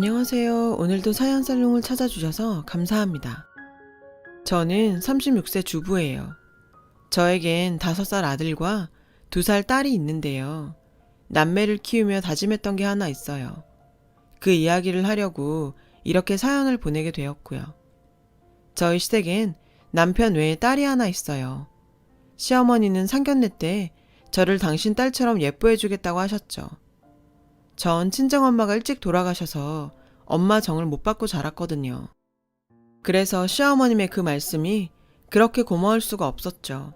안녕하세요. 오늘도 사연살롱을 찾아주셔서 감사합니다. 저는 36세 주부예요. 저에겐 5살 아들과 2살 딸이 있는데요. 남매를 키우며 다짐했던 게 하나 있어요. 그 이야기를 하려고 이렇게 사연을 보내게 되었고요. 저희 시댁엔 남편 외에 딸이 하나 있어요. 시어머니는 상견례 때 저를 당신 딸처럼 예뻐해주겠다고 하셨죠. 전 친정엄마가 일찍 돌아가셔서 엄마 정을 못 받고 자랐거든요. 그래서 시어머님의 그 말씀이 그렇게 고마울 수가 없었죠.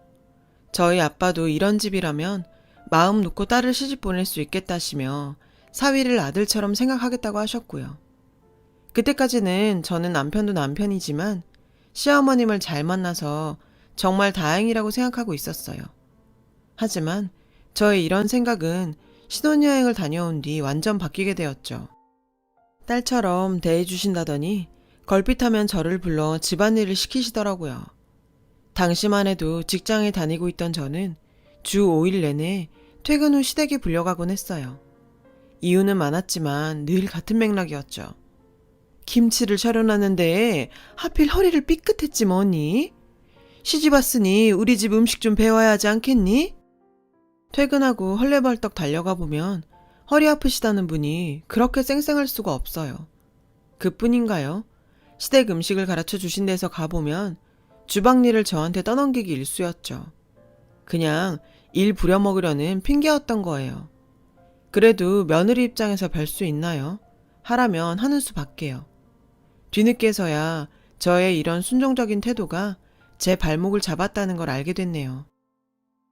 저희 아빠도 이런 집이라면 마음 놓고 딸을 시집 보낼 수 있겠다시며 사위를 아들처럼 생각하겠다고 하셨고요. 그때까지는 저는 남편도 남편이지만 시어머님을 잘 만나서 정말 다행이라고 생각하고 있었어요. 하지만 저의 이런 생각은 신혼여행을 다녀온 뒤 완전 바뀌게 되었죠. 딸처럼 대해주신다더니 걸핏하면 저를 불러 집안일을 시키시더라고요. 당시만 해도 직장에 다니고 있던 저는 주 5일 내내 퇴근 후 시댁에 불려가곤 했어요. 이유는 많았지만 늘 같은 맥락이었죠. 김치를 차려놨는데 하필 허리를 삐끗했지 뭐니? 시집 왔으니 우리 집 음식 좀 배워야 하지 않겠니? 퇴근하고 헐레벌떡 달려가 보면 허리 아프시다는 분이 그렇게 쌩쌩할 수가 없어요. 그뿐인가요? 시댁 음식을 가르쳐 주신 데서 가보면 주방 일을 저한테 떠넘기기 일쑤였죠. 그냥 일 부려먹으려는 핑계였던 거예요. 그래도 며느리 입장에서 별 수 있나요? 하라면 하는 수밖에요. 뒤늦게서야 저의 이런 순종적인 태도가 제 발목을 잡았다는 걸 알게 됐네요.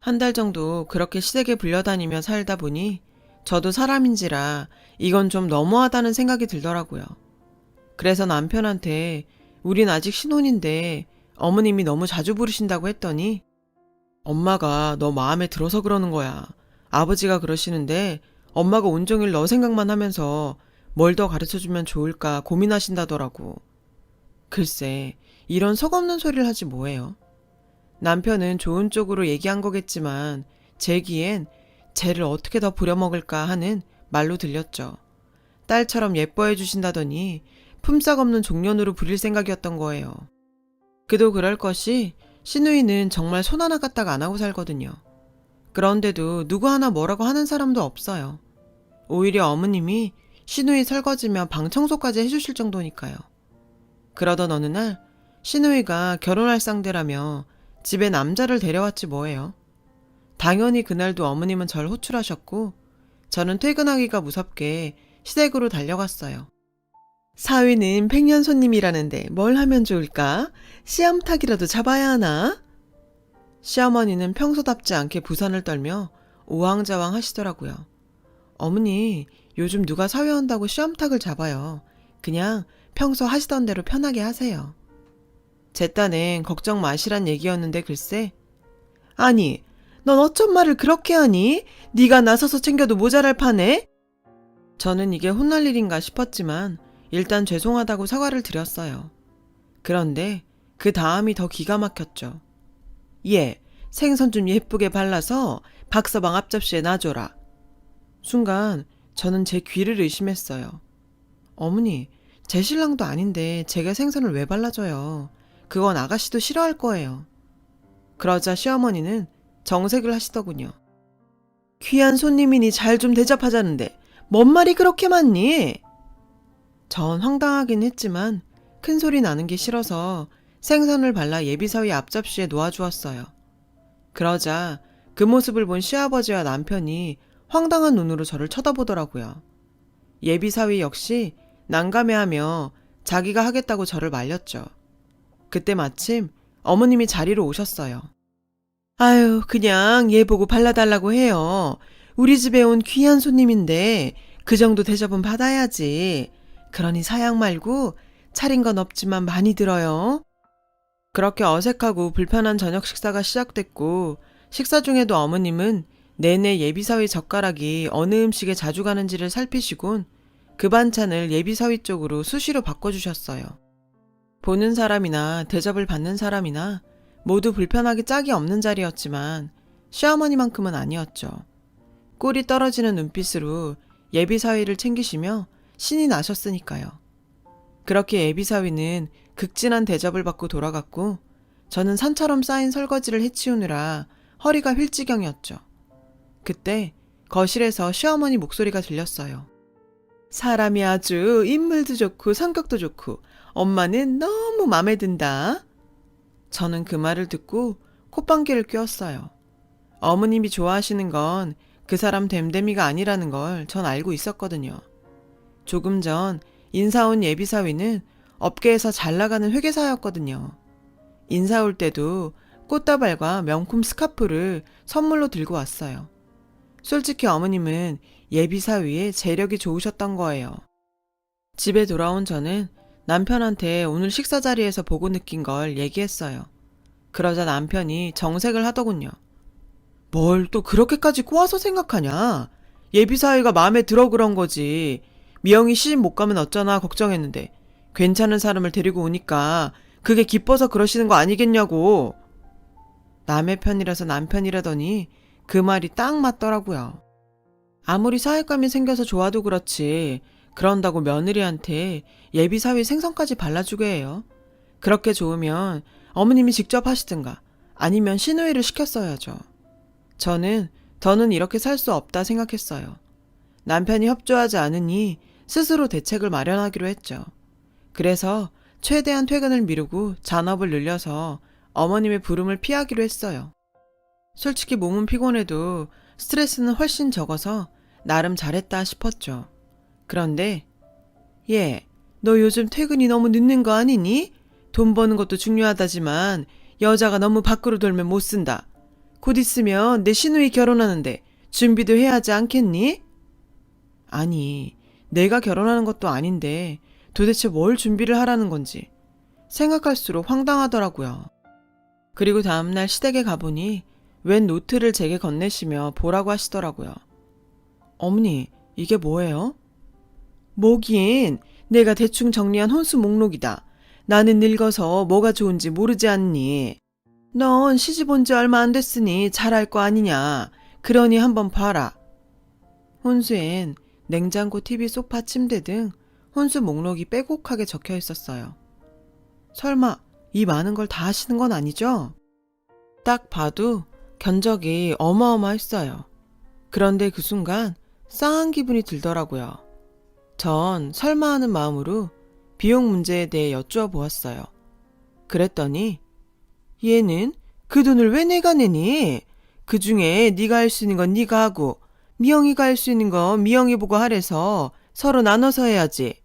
한 달 정도 그렇게 시댁에 불려다니며 살다 보니 저도 사람인지라 이건 좀 너무하다는 생각이 들더라고요. 그래서 남편한테 우린 아직 신혼인데 어머님이 너무 자주 부르신다고 했더니 엄마가 너 마음에 들어서 그러는 거야. 아버지가 그러시는데 엄마가 온종일 너 생각만 하면서 뭘 더 가르쳐주면 좋을까 고민하신다더라고. 글쎄, 이런 속없는 소리를 하지 뭐예요. 남편은 좋은 쪽으로 얘기한 거겠지만 제 귀엔 쟤를 어떻게 더 부려먹을까 하는 말로 들렸죠. 딸처럼 예뻐해 주신다더니 품삯 없는 종년으로 부릴 생각이었던 거예요. 그도 그럴 것이 시누이는 정말 손 하나 까딱 안 하고 살거든요. 그런데도 누구 하나 뭐라고 하는 사람도 없어요. 오히려 어머님이 시누이 설거지며 방 청소까지 해주실 정도니까요. 그러던 어느 날 시누이가 결혼할 상대라며 집에 남자를 데려왔지 뭐예요. 당연히 그날도 어머님은 절 호출하셨고 저는 퇴근하기가 무섭게 시댁으로 달려갔어요. 사위는 백년 손님이라는데 뭘 하면 좋을까? 씨암탉이라도 잡아야 하나? 시어머니는 평소답지 않게 부산을 떨며 우왕좌왕 하시더라고요. 어머니, 요즘 누가 사위한다고 씨암탉을 잡아요. 그냥 평소 하시던 대로 편하게 하세요. 제 딴엔 걱정 마시란 얘기였는데 글쎄. 아니, 넌 어쩜 말을 그렇게 하니? 네가 나서서 챙겨도 모자랄 판에? 저는 이게 혼날 일인가 싶었지만 일단 죄송하다고 사과를 드렸어요. 그런데 그 다음이 더 기가 막혔죠. 얘, 생선 좀 예쁘게 발라서 박서방 앞접시에 놔줘라. 순간 저는 제 귀를 의심했어요. 어머니, 제 신랑도 아닌데 제가 생선을 왜 발라줘요? 그건 아가씨도 싫어할 거예요. 그러자 시어머니는 정색을 하시더군요. 귀한 손님이니 잘 좀 대접하자는데 뭔 말이 그렇게 많니? 전 황당하긴 했지만 큰 소리 나는 게 싫어서 생선을 발라 예비사위 앞접시에 놓아주었어요. 그러자 그 모습을 본 시아버지와 남편이 황당한 눈으로 저를 쳐다보더라고요. 예비사위 역시 난감해하며 자기가 하겠다고 저를 말렸죠. 그때 마침 어머님이 자리로 오셨어요. 아유, 그냥 얘 보고 발라달라고 해요. 우리 집에 온 귀한 손님인데 그 정도 대접은 받아야지. 그러니 사양 말고 차린 건 없지만 많이 들어요. 그렇게 어색하고 불편한 저녁 식사가 시작됐고 식사 중에도 어머님은 내내 예비사위 젓가락이 어느 음식에 자주 가는지를 살피시곤 그 반찬을 예비사위 쪽으로 수시로 바꿔주셨어요. 보는 사람이나 대접을 받는 사람이나 모두 불편하기 짝이 없는 자리였지만 시어머니만큼은 아니었죠. 꿀이 떨어지는 눈빛으로 예비사위를 챙기시며 신이 나셨으니까요. 그렇게 예비사위는 극진한 대접을 받고 돌아갔고 저는 산처럼 쌓인 설거지를 해치우느라 허리가 휠지경이었죠. 그때 거실에서 시어머니 목소리가 들렸어요. 사람이 아주 인물도 좋고 성격도 좋고 엄마는 너무 마음에 든다. 저는 그 말을 듣고 콧방귀를 뀌었어요. 어머님이 좋아하시는 건 그 사람 됨됨이가 아니라는 걸 전 알고 있었거든요. 조금 전 인사 온 예비사위는 업계에서 잘 나가는 회계사였거든요. 인사 올 때도 꽃다발과 명품 스카프를 선물로 들고 왔어요. 솔직히 어머님은 예비사위에 재력이 좋으셨던 거예요. 집에 돌아온 저는 남편한테 오늘 식사 자리에서 보고 느낀 걸 얘기했어요. 그러자 남편이 정색을 하더군요. 뭘 또 그렇게까지 꼬아서 생각하냐? 예비사위가 마음에 들어 그런 거지. 미영이 시집 못 가면 어쩌나 걱정했는데 괜찮은 사람을 데리고 오니까 그게 기뻐서 그러시는 거 아니겠냐고. 남의 편이라서 남편이라더니 그 말이 딱 맞더라고요. 아무리 사회감이 생겨서 좋아도 그렇지 그런다고 며느리한테 예비사위 생선까지 발라주게 해요. 그렇게 좋으면 어머님이 직접 하시든가 아니면 시누이를 시켰어야죠. 저는 더는 이렇게 살 수 없다 생각했어요. 남편이 협조하지 않으니 스스로 대책을 마련하기로 했죠. 그래서 최대한 퇴근을 미루고 잔업을 늘려서 어머님의 부름을 피하기로 했어요. 솔직히 몸은 피곤해도 스트레스는 훨씬 적어서 나름 잘했다 싶었죠. 그런데 너 요즘 퇴근이 너무 늦는 거 아니니? 돈 버는 것도 중요하다지만 여자가 너무 밖으로 돌면 못 쓴다. 곧 있으면 내 시누이 결혼하는데 준비도 해야 하지 않겠니? 아니, 내가 결혼하는 것도 아닌데 도대체 뭘 준비를 하라는 건지 생각할수록 황당하더라고요. 그리고 다음날 시댁에 가보니 웬 노트를 제게 건네시며 보라고 하시더라고요. 어머니, 이게 뭐예요? 뭐긴, 내가 대충 정리한 혼수 목록이다. 나는 늙어서 뭐가 좋은지 모르지 않니? 넌 시집 온 지 얼마 안 됐으니 잘 알 거 아니냐. 그러니 한번 봐라. 혼수엔 냉장고, TV, 소파, 침대 등 혼수 목록이 빼곡하게 적혀 있었어요. 설마 이 많은 걸 다 하시는 건 아니죠? 딱 봐도 견적이 어마어마했어요. 그런데 그 순간 싸한 기분이 들더라고요. 전 설마 하는 마음으로 비용 문제에 대해 여쭈어 보았어요. 그랬더니 얘는 그 돈을 왜 내가 내니? 그 중에 네가 할 수 있는 건 네가 하고 미영이가 할 수 있는 건 미영이 보고 하래서 서로 나눠서 해야지.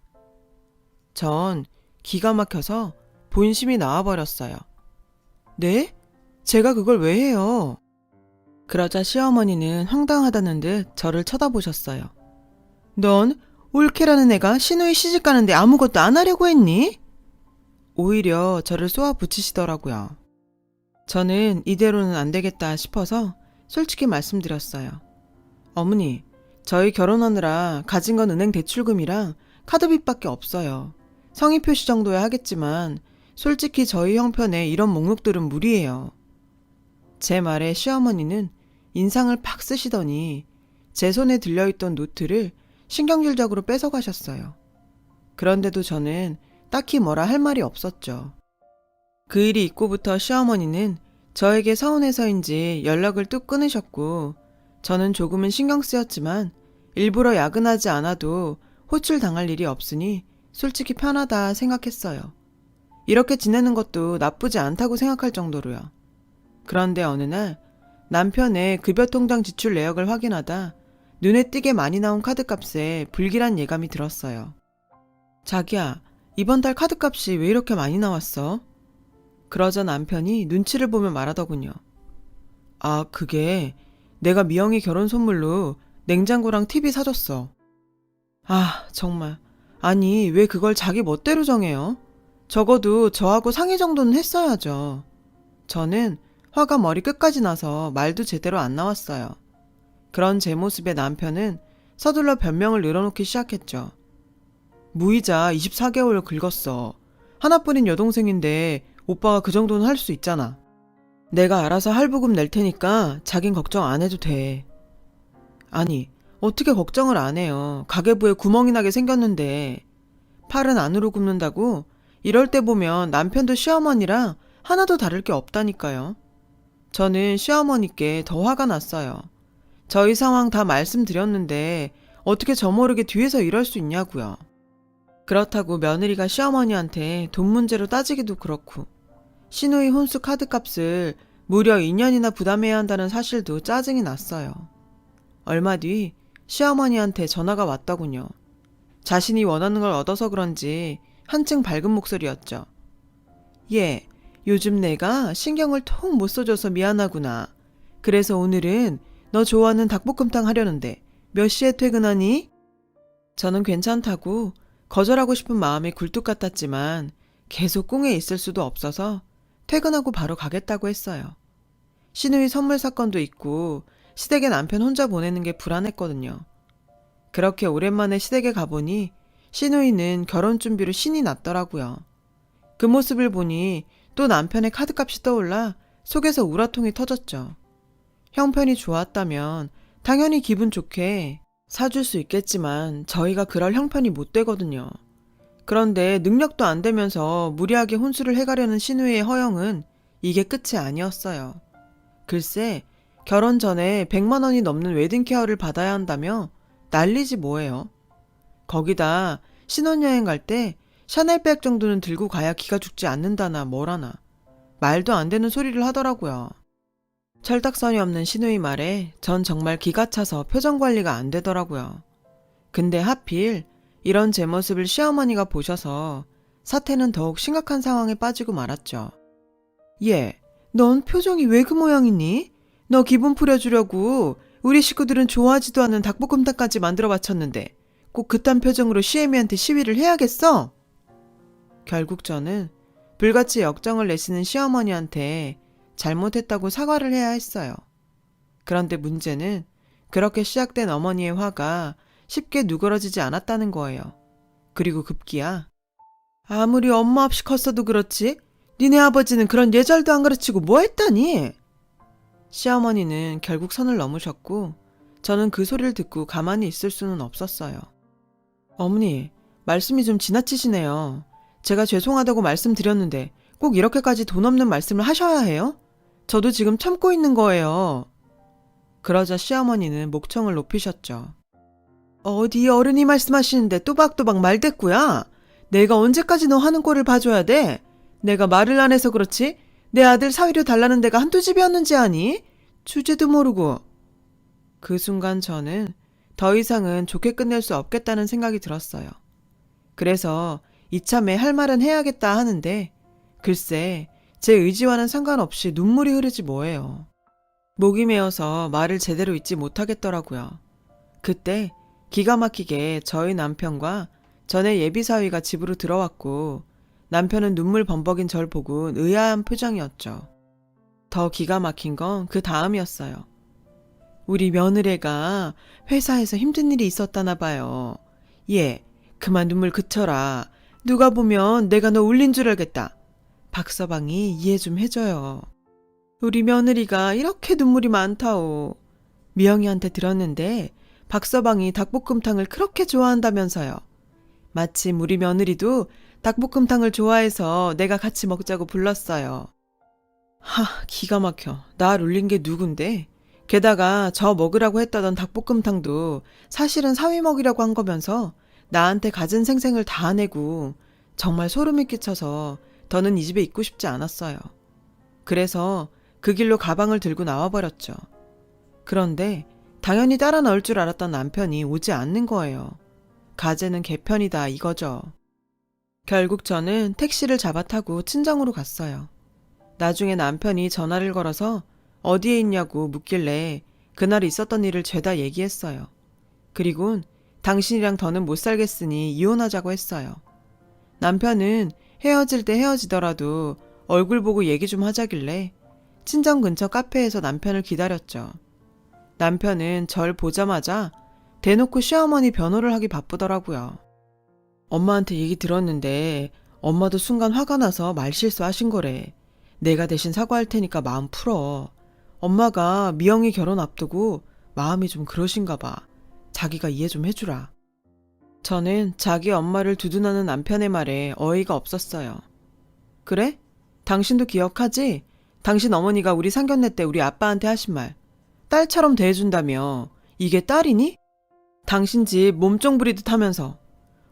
전 기가 막혀서 본심이 나와버렸어요. 네? 제가 그걸 왜 해요? 그러자 시어머니는 황당하다는 듯 저를 쳐다보셨어요. 넌 올케라는 애가 시누이 시집 가는데 아무것도 안 하려고 했니? 오히려 저를 쏘아 붙이시더라고요. 저는 이대로는 안 되겠다 싶어서 솔직히 말씀드렸어요. 어머니, 저희 결혼하느라 가진 건 은행 대출금이랑 카드빚밖에 없어요. 성의 표시 정도야 하겠지만 솔직히 저희 형편에 이런 목록들은 무리예요. 제 말에 시어머니는 인상을 팍 쓰시더니 제 손에 들려있던 노트를 신경질적으로 뺏어가셨어요. 그런데도 저는 딱히 뭐라 할 말이 없었죠. 그 일이 있고부터 시어머니는 저에게 서운해서인지 연락을 뚝 끊으셨고 저는 조금은 신경 쓰였지만 일부러 야근하지 않아도 호출당할 일이 없으니 솔직히 편하다 생각했어요. 이렇게 지내는 것도 나쁘지 않다고 생각할 정도로요. 그런데 어느 날 남편의 급여통장 지출 내역을 확인하다 눈에 띄게 많이 나온 카드값에 불길한 예감이 들었어요. 자기야, 이번 달 카드값이 왜 이렇게 많이 나왔어? 그러자 남편이 눈치를 보며 말하더군요. 아, 그게 내가 미영이 결혼 선물로 냉장고랑 TV 사줬어. 아, 정말. 아니, 왜 그걸 자기 멋대로 정해요? 적어도 저하고 상의 정도는 했어야죠. 저는 화가 머리 끝까지 나서 말도 제대로 안 나왔어요. 그런 제 모습에 남편은 서둘러 변명을 늘어놓기 시작했죠. 무이자 24개월 긁었어. 하나뿐인 여동생인데 오빠가 그 정도는 할 수 있잖아. 내가 알아서 할부금 낼 테니까 자긴 걱정 안 해도 돼. 아니, 어떻게 걱정을 안 해요. 가계부에 구멍이 나게 생겼는데. 팔은 안으로 굽는다고? 이럴 때 보면 남편도 시어머니랑 하나도 다를 게 없다니까요. 저는 시어머니께 더 화가 났어요. 저희 상황 다 말씀드렸는데 어떻게 저 모르게 뒤에서 이럴 수 있냐고요. 그렇다고 며느리가 시어머니한테 돈 문제로 따지기도 그렇고 시누이 혼수 카드값을 무려 2년이나 부담해야 한다는 사실도 짜증이 났어요. 얼마 뒤 시어머니한테 전화가 왔더군요. 자신이 원하는 걸 얻어서 그런지 한층 밝은 목소리였죠. 예, 요즘 내가 신경을 통 못 써줘서 미안하구나. 그래서 오늘은 너 좋아하는 닭볶음탕 하려는데 몇 시에 퇴근하니? 저는 괜찮다고 거절하고 싶은 마음이 굴뚝 같았지만 계속 꿍에 있을 수도 없어서 퇴근하고 바로 가겠다고 했어요. 시누이 선물 사건도 있고 시댁에 남편 혼자 보내는 게 불안했거든요. 그렇게 오랜만에 시댁에 가보니 시누이는 결혼 준비로 신이 났더라고요. 그 모습을 보니 또 남편의 카드값이 떠올라 속에서 우라통이 터졌죠. 형편이 좋았다면 당연히 기분 좋게 사줄 수 있겠지만 저희가 그럴 형편이 못 되거든요. 그런데 능력도 안 되면서 무리하게 혼수를 해가려는 시누이의 허영은 이게 끝이 아니었어요. 글쎄, 결혼 전에 100만 원이 넘는 웨딩케어를 받아야 한다며 난리지 뭐예요. 거기다 신혼여행 갈 때 샤넬백 정도는 들고 가야 기가 죽지 않는다나 뭐라나 말도 안 되는 소리를 하더라고요. 철딱선이 없는 시누이 말에 전 정말 기가 차서 표정 관리가 안 되더라고요. 근데 하필 이런 제 모습을 시어머니가 보셔서 사태는 더욱 심각한 상황에 빠지고 말았죠. 예, 넌 표정이 왜 그 모양이니? 너 기분 풀어주려고 우리 식구들은 좋아하지도 않는 닭볶음탕까지 만들어 바쳤는데 꼭 그딴 표정으로 시애미한테 시위를 해야겠어? 결국 저는 불같이 역정을 내시는 시어머니한테 잘못했다고 사과를 해야 했어요. 그런데 문제는 그렇게 시작된 어머니의 화가 쉽게 누그러지지 않았다는 거예요. 그리고 급기야 아무리 엄마 없이 컸어도 그렇지 니네 아버지는 그런 예절도 안 가르치고 뭐 했다니? 시어머니는 결국 선을 넘으셨고 저는 그 소리를 듣고 가만히 있을 수는 없었어요. 어머니, 말씀이 좀 지나치시네요. 제가 죄송하다고 말씀드렸는데 꼭 이렇게까지 돈 없는 말씀을 하셔야 해요? 저도 지금 참고 있는 거예요. 그러자 시어머니는 목청을 높이셨죠. 어디 어른이 말씀하시는데 또박또박 말대꾸야? 내가 언제까지 너 하는 꼴을 봐줘야 돼? 내가 말을 안 해서 그렇지? 내 아들 사위로 달라는 데가 한두 집이었는지 아니? 주제도 모르고. 그 순간 저는 더 이상은 좋게 끝낼 수 없겠다는 생각이 들었어요. 그래서 이참에 할 말은 해야겠다 하는데 글쎄 제 의지와는 상관없이 눈물이 흐르지 뭐예요. 목이 메어서 말을 제대로 잇지 못하겠더라고요. 그때 기가 막히게 저희 남편과 전에 예비사위가 집으로 들어왔고 남편은 눈물 범벅인 절 보고 의아한 표정이었죠. 더 기가 막힌 건 그 다음이었어요. 우리 며느리가 회사에서 힘든 일이 있었다나 봐요. 예, 그만 눈물 그쳐라. 누가 보면 내가 너 울린 줄 알겠다. 박서방이 이해 좀 해줘요. 우리 며느리가 이렇게 눈물이 많다오. 미영이한테 들었는데 박서방이 닭볶음탕을 그렇게 좋아한다면서요. 마침 우리 며느리도 닭볶음탕을 좋아해서 내가 같이 먹자고 불렀어요. 기가 막혀. 날 울린 게 누군데? 게다가 저 먹으라고 했다던 닭볶음탕도 사실은 사위 먹이라고 한 거면서 나한테 갖은 생생을 다 내고 정말 소름이 끼쳐서 더는 이 집에 있고 싶지 않았어요. 그래서 그 길로 가방을 들고 나와버렸죠. 그런데 당연히 따라 나올 줄 알았던 남편이 오지 않는 거예요. 가재는 개편이다 이거죠. 결국 저는 택시를 잡아 타고 친정으로 갔어요. 나중에 남편이 전화를 걸어서 어디에 있냐고 묻길래 그날 있었던 일을 죄다 얘기했어요. 그리곤 당신이랑 더는 못 살겠으니 이혼하자고 했어요. 남편은 헤어질 때 헤어지더라도 얼굴 보고 얘기 좀 하자길래 친정 근처 카페에서 남편을 기다렸죠. 남편은 절 보자마자 대놓고 시어머니 변호를 하기 바쁘더라고요. 엄마한테 얘기 들었는데 엄마도 순간 화가 나서 말실수하신 거래. 내가 대신 사과할 테니까 마음 풀어. 엄마가 미영이 결혼 앞두고 마음이 좀 그러신가 봐. 자기가 이해 좀 해주라. 저는 자기 엄마를 두둔하는 남편의 말에 어이가 없었어요. 그래? 당신도 기억하지? 당신 어머니가 우리 상견례 때 우리 아빠한테 하신 말. 딸처럼 대해준다며. 이게 딸이니? 당신 집 몸종 부리듯 하면서.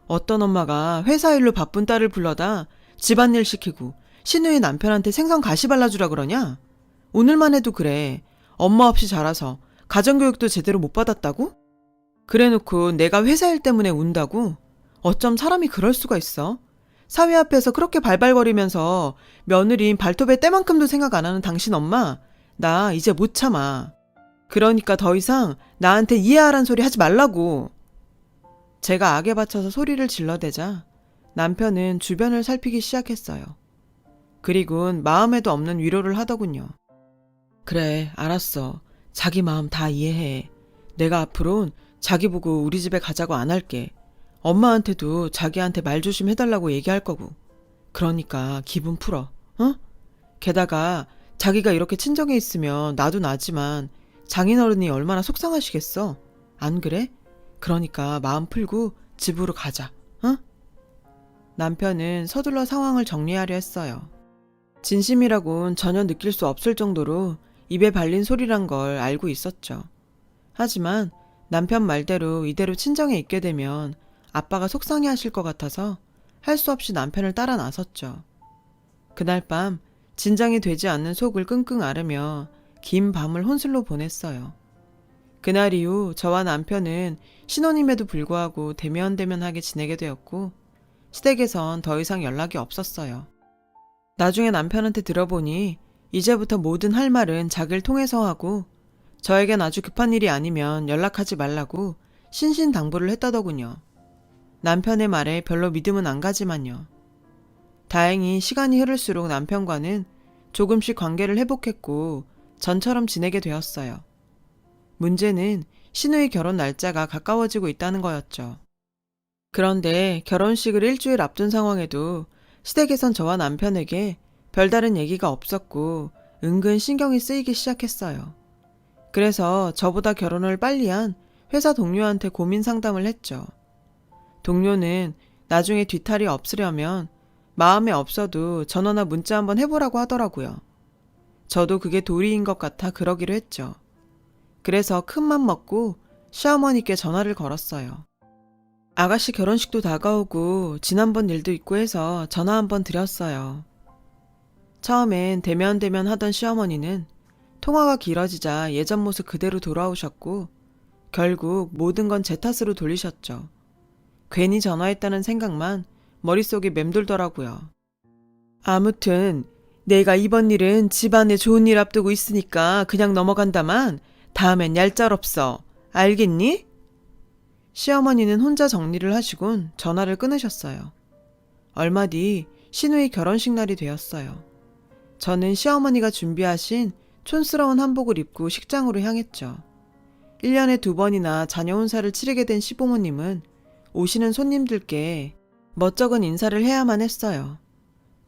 어떤 엄마가 회사 일로 바쁜 딸을 불러다 집안일 시키고 시누이 남편한테 생선 가시 발라주라 그러냐? 오늘만 해도 그래. 엄마 없이 자라서 가정교육도 제대로 못 받았다고? 그래놓고 내가 회사 일 때문에 운다고? 어쩜 사람이 그럴 수가 있어? 사위 앞에서 그렇게 발발거리면서 며느리인 발톱의 때만큼도 생각 안 하는 당신 엄마, 나 이제 못 참아. 그러니까 더 이상 나한테 이해하란 소리 하지 말라고. 제가 악에 받쳐서 소리를 질러대자 남편은 주변을 살피기 시작했어요. 그리곤 마음에도 없는 위로를 하더군요. 그래, 알았어. 자기 마음 다 이해해. 내가 앞으론 자기 보고 우리 집에 가자고 안 할게. 엄마한테도 자기한테 말 조심해달라고 얘기할 거고. 그러니까 기분 풀어. 어? 게다가 자기가 이렇게 친정에 있으면 나도 나지만 장인어른이 얼마나 속상하시겠어. 안 그래? 그러니까 마음 풀고 집으로 가자. 어? 남편은 서둘러 상황을 정리하려 했어요. 진심이라곤 전혀 느낄 수 없을 정도로 입에 발린 소리란 걸 알고 있었죠. 하지만 남편 말대로 이대로 친정에 있게 되면 아빠가 속상해 하실 것 같아서 할 수 없이 남편을 따라 나섰죠. 그날 밤 진정이 되지 않는 속을 끙끙 앓으며 긴 밤을 혼술로 보냈어요. 그날 이후 저와 남편은 신혼임에도 불구하고 대면대면하게 지내게 되었고 시댁에선 더 이상 연락이 없었어요. 나중에 남편한테 들어보니 이제부터 모든 할 말은 자기를 통해서 하고 저에겐 아주 급한 일이 아니면 연락하지 말라고 신신당부를 했다더군요. 남편의 말에 별로 믿음은 안 가지만요. 다행히 시간이 흐를수록 남편과는 조금씩 관계를 회복했고 전처럼 지내게 되었어요. 문제는 시누이 결혼 날짜가 가까워지고 있다는 거였죠. 그런데 결혼식을 일주일 앞둔 상황에도 시댁에선 저와 남편에게 별다른 얘기가 없었고 은근 신경이 쓰이기 시작했어요. 그래서 저보다 결혼을 빨리 한 회사 동료한테 고민 상담을 했죠. 동료는 나중에 뒤탈이 없으려면 마음에 없어도 전화나 문자 한번 해보라고 하더라고요. 저도 그게 도리인 것 같아 그러기로 했죠. 그래서 큰맘 먹고 시어머니께 전화를 걸었어요. 아가씨 결혼식도 다가오고 지난번 일도 있고 해서 전화 한번 드렸어요. 처음엔 대면 하던 시어머니는 통화가 길어지자 예전 모습 그대로 돌아오셨고 결국 모든 건 제 탓으로 돌리셨죠. 괜히 전화했다는 생각만 머릿속에 맴돌더라고요. 아무튼 내가 이번 일은 집안에 좋은 일 앞두고 있으니까 그냥 넘어간다만 다음엔 얄짤없어. 알겠니? 시어머니는 혼자 정리를 하시곤 전화를 끊으셨어요. 얼마 뒤 시누이 결혼식 날이 되었어요. 저는 시어머니가 준비하신 촌스러운 한복을 입고 식장으로 향했죠. 1년에 2번이나 자녀 혼사를 치르게 된 시부모님은 오시는 손님들께 멋쩍은 인사를 해야만 했어요.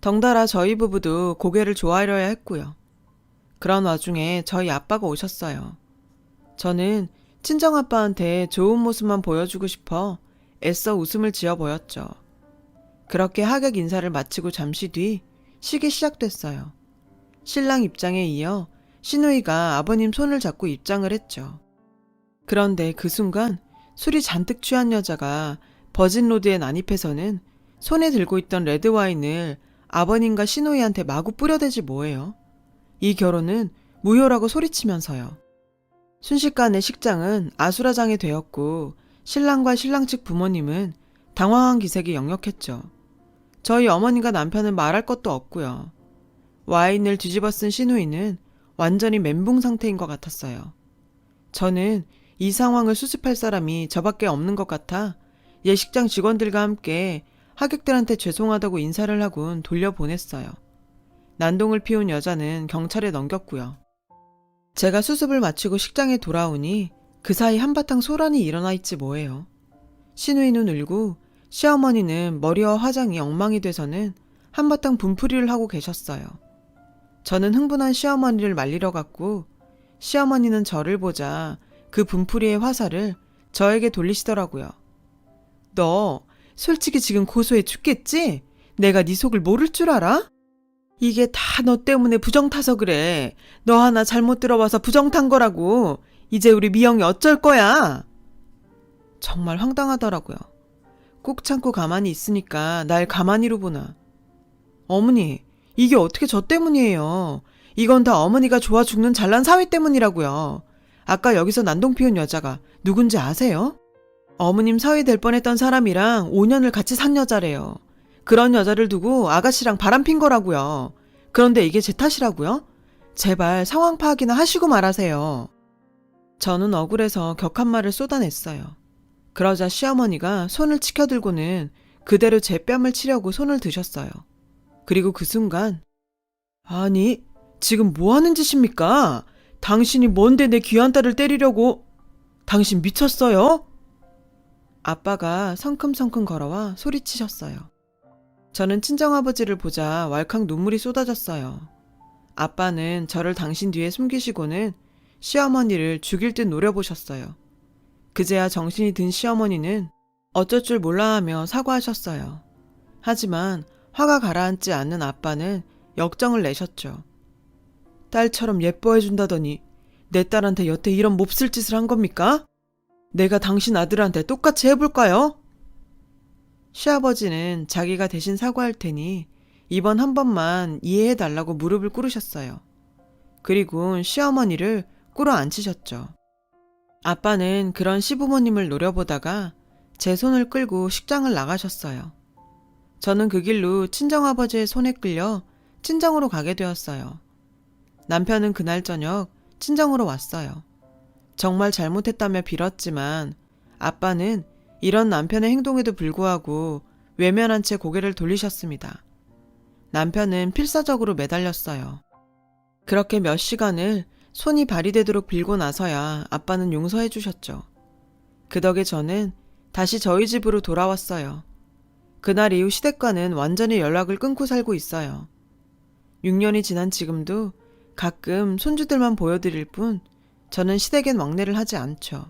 덩달아 저희 부부도 고개를 조아려야 했고요. 그런 와중에 저희 아빠가 오셨어요. 저는 친정아빠한테 좋은 모습만 보여주고 싶어 애써 웃음을 지어 보였죠. 그렇게 하객 인사를 마치고 잠시 뒤 식이 시작됐어요. 신랑 입장에 이어 시누이가 아버님 손을 잡고 입장을 했죠. 그런데 그 순간 술이 잔뜩 취한 여자가 버진로드에 난입해서는 손에 들고 있던 레드와인을 아버님과 시누이한테 마구 뿌려대지 뭐예요. 이 결혼은 무효라고 소리치면서요. 순식간에 식장은 아수라장이 되었고 신랑과 신랑 측 부모님은 당황한 기색이 역력했죠. 저희 어머니가 남편은 말할 것도 없고요. 와인을 뒤집어 쓴 시누이는 완전히 멘붕 상태인 것 같았어요. 저는 이 상황을 수습할 사람이 저밖에 없는 것 같아 예식장 직원들과 함께 하객들한테 죄송하다고 인사를 하곤 돌려보냈어요. 난동을 피운 여자는 경찰에 넘겼고요. 제가 수습을 마치고 식장에 돌아오니 그 사이 한바탕 소란이 일어나 있지 뭐예요. 시누이는 울고 시어머니는 머리와 화장이 엉망이 돼서는 한바탕 분풀이를 하고 계셨어요. 저는 흥분한 시어머니를 말리러 갔고 시어머니는 저를 보자 그 분풀이의 화살을 저에게 돌리시더라고요. 너 솔직히 지금 고소해 죽겠지? 내가 네 속을 모를 줄 알아? 이게 다 너 때문에 부정 타서 그래. 너 하나 잘못 들어와서 부정 탄 거라고. 이제 우리 미영이 어쩔 거야? 정말 황당하더라고요. 꾹 참고 가만히 있으니까 날 가만히로 보나. 어머니, 이게 어떻게 저 때문이에요. 이건 다 어머니가 좋아 죽는 잘난 사위 때문이라고요. 아까 여기서 난동 피운 여자가 누군지 아세요? 어머님 사위 될 뻔했던 사람이랑 5년을 같이 산 여자래요. 그런 여자를 두고 아가씨랑 바람핀 거라고요. 그런데 이게 제 탓이라고요? 제발 상황 파악이나 하시고 말하세요. 저는 억울해서 격한 말을 쏟아냈어요. 그러자 시어머니가 손을 치켜들고는 그대로 제 뺨을 치려고 손을 드셨어요. 그리고 그 순간 아니 지금 뭐 하는 짓입니까? 당신이 뭔데 내 귀한 딸을 때리려고. 당신 미쳤어요? 아빠가 성큼성큼 걸어와 소리치셨어요. 저는 친정아버지를 보자 왈칵 눈물이 쏟아졌어요. 아빠는 저를 당신 뒤에 숨기시고는 시어머니를 죽일 듯 노려보셨어요. 그제야 정신이 든 시어머니는 어쩔 줄 몰라 하며 사과하셨어요. 하지만 화가 가라앉지 않는 아빠는 역정을 내셨죠. 딸처럼 예뻐해준다더니 내 딸한테 여태 이런 몹쓸 짓을 한 겁니까? 내가 당신 아들한테 똑같이 해볼까요? 시아버지는 자기가 대신 사과할 테니 이번 한 번만 이해해달라고 무릎을 꿇으셨어요. 그리고 시어머니를 꿇어 앉히셨죠. 아빠는 그런 시부모님을 노려보다가 제 손을 끌고 식장을 나가셨어요. 저는 그 길로 친정아버지의 손에 끌려 친정으로 가게 되었어요. 남편은 그날 저녁 친정으로 왔어요. 정말 잘못했다며 빌었지만 아빠는 이런 남편의 행동에도 불구하고 외면한 채 고개를 돌리셨습니다. 남편은 필사적으로 매달렸어요. 그렇게 몇 시간을 손이 발이 되도록 빌고 나서야 아빠는 용서해 주셨죠. 그 덕에 저는 다시 저희 집으로 돌아왔어요. 그날 이후 시댁과는 완전히 연락을 끊고 살고 있어요. 6년이 지난 지금도 가끔 손주들만 보여드릴 뿐 저는 시댁엔 왕래를 하지 않죠.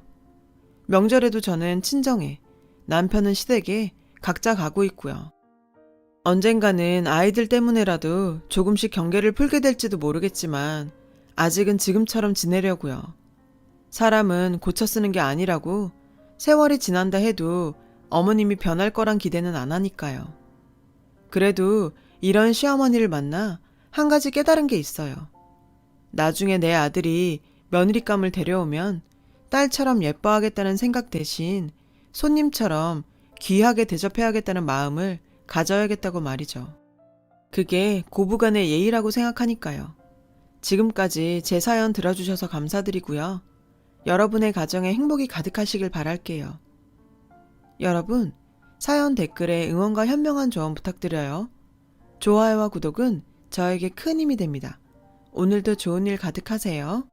명절에도 저는 친정에, 남편은 시댁에 각자 가고 있고요. 언젠가는 아이들 때문에라도 조금씩 경계를 풀게 될지도 모르겠지만 아직은 지금처럼 지내려고요. 사람은 고쳐 쓰는 게 아니라고 세월이 지난다 해도 어머님이 변할 거란 기대는 안 하니까요. 그래도 이런 시어머니를 만나 한 가지 깨달은 게 있어요. 나중에 내 아들이 며느리감을 데려오면 딸처럼 예뻐하겠다는 생각 대신 손님처럼 귀하게 대접해야겠다는 마음을 가져야겠다고 말이죠. 그게 고부간의 예의라고 생각하니까요. 지금까지 제 사연 들어주셔서 감사드리고요. 여러분의 가정에 행복이 가득하시길 바랄게요. 여러분, 사연 댓글에 응원과 현명한 조언 부탁드려요. 좋아요와 구독은 저에게 큰 힘이 됩니다. 오늘도 좋은 일 가득하세요.